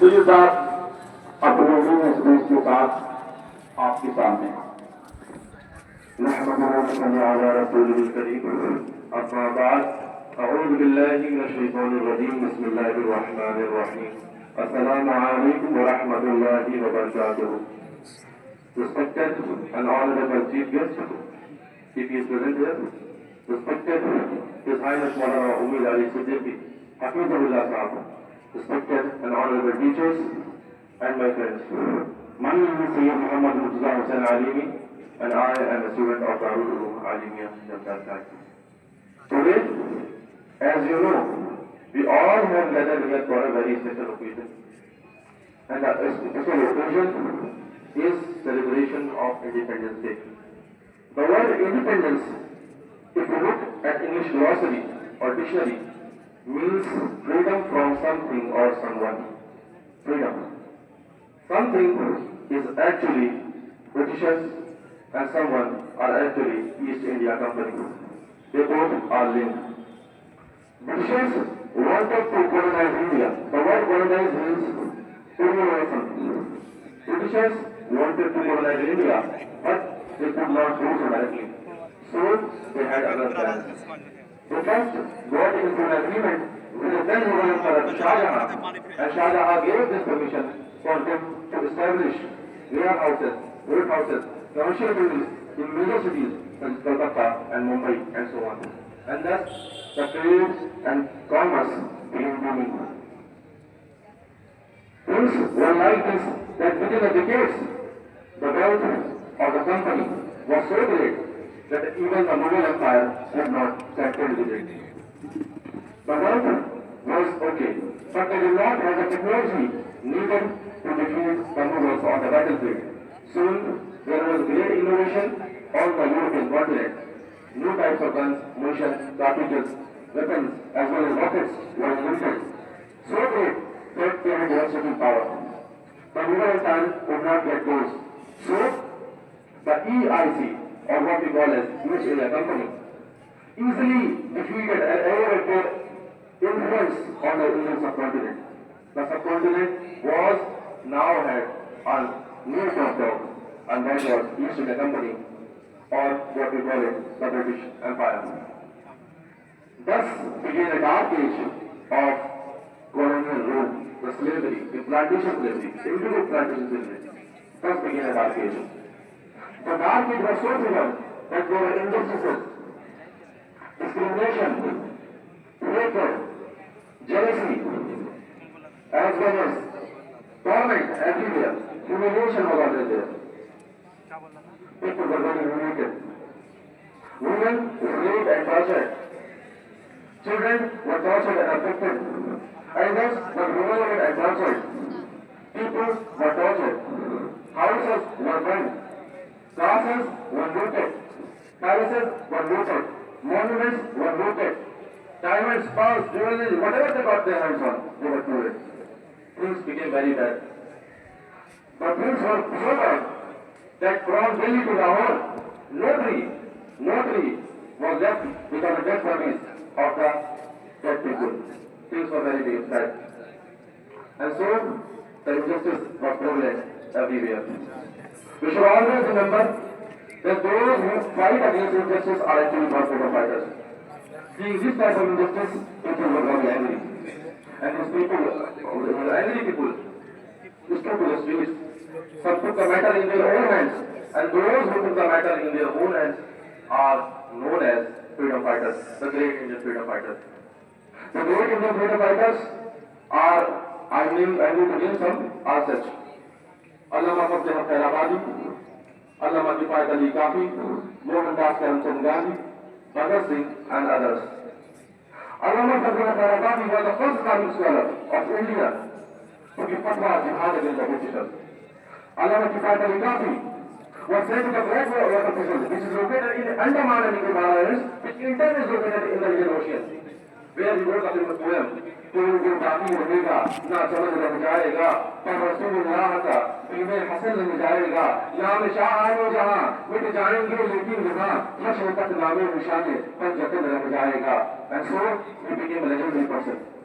तो ये बात अपने स्पेस के साथ आपके सामने Respected and honorable chief guest, if he is present here, respected His Highness Maulana Umid Ali Siddiqui, Hafizahullah Sahab, respected and honorable teachers and my friends. My name is Sayyid Muhammad Murtaza Hussain Alimi and I am a student of Darul Uloom Alimia, Jamshedpur. Today, as you know, we all have gathered here for a very special occasion. And the special occasion is celebration of Independence Day. The word independence, if you look at English glossary or dictionary, means freedom from something or someone. Freedom. Something is actually Britishers and someone are actually East India Company. They both are linked. Britishers wanted to colonize India. The word colonize means colonization. Britishers wanted to colonize India, but they could not do so directly. So they had other plans. They first got into an agreement with the then ruler Emperor Shah Jahan, and Shah Jahan gave this permission for them to establish warehouses, commercial buildings in major cities such as Kolkata and Mumbai and so on. And thus the trade and commerce began booming. Things were like this that within a decade, the wealth of the company was so great that even the Mughal Empire could not contend with it. The wealth was okay, but they did not have the technology needed to defeat the Mughals on the battlefield. Soon, there was great innovation on the European continent. New types of guns, munitions, cartridges, weapons, as well as rockets were invented. So great that they had devastating power. The Mughal Empire could not get those. So, the EIC, or what we call as East India Company, easily defeated and eroded their influence on the Indian subcontinent. The subcontinent was now had a new top, and that was East India Company, or what we call it, the British Empire. Thus began a dark age of colonial rule, the slavery, the plantation slavery, the individual plantation slavery. Thus began a dark age. The dark age was so severe that there were injustices, discrimination, hatred, jealousy, as well as torment everywhere. Humiliation was always there. People were very humiliated. Women raped and tortured. Children were tortured and afflicted. Elders were humiliated and tortured. People were tortured. Houses were burned. Castles were looted. Palaces were looted. Monuments were looted. Diamonds, pearls, jewelry, whatever they got their hands on, they were looted. Things became very bad. But things were so bad that from Delhi to Lahore, no tree was left without the death bodies of the dead people. Things were very bad. And so, the injustice was prevalent everywhere. We should always remember that those who fight against injustice are actually not freedom fighters. Seeing this type of injustice, people were very angry. And these people, the angry people, stood to the streets. Some took the matter in their own hands, and those who took the matter in their own hands are known as freedom fighters, the great Indian freedom fighters. The great Indian freedom fighters are, I need to name some, are such. Allama Fazl Khairabadi, Allama Kifayat Ali Kafi, Mohandas Karamchand Gandhi, Bhagat Singh, and others. Allama Fazl Khairabadi was the first Islamic scholar of India to give fatwa jihad against the Britishers. Allama Kifayat Ali Kafi was sent to the Great Water Prison, which is located in Andaman and Nicobar Islands, which in turn is located in the Indian Ocean, where he wrote a famous poem, कोई को बाकी होगा ना समझ लग जाएगा पर रसूलुल्लाह का इन्हें हसन लग जाएगा नाम शाह आए जहां मिट जाएंगे लेकिन जहां हश्र तक नामे निशाने पर जतन रह जाएगा. And so he became a legendary person.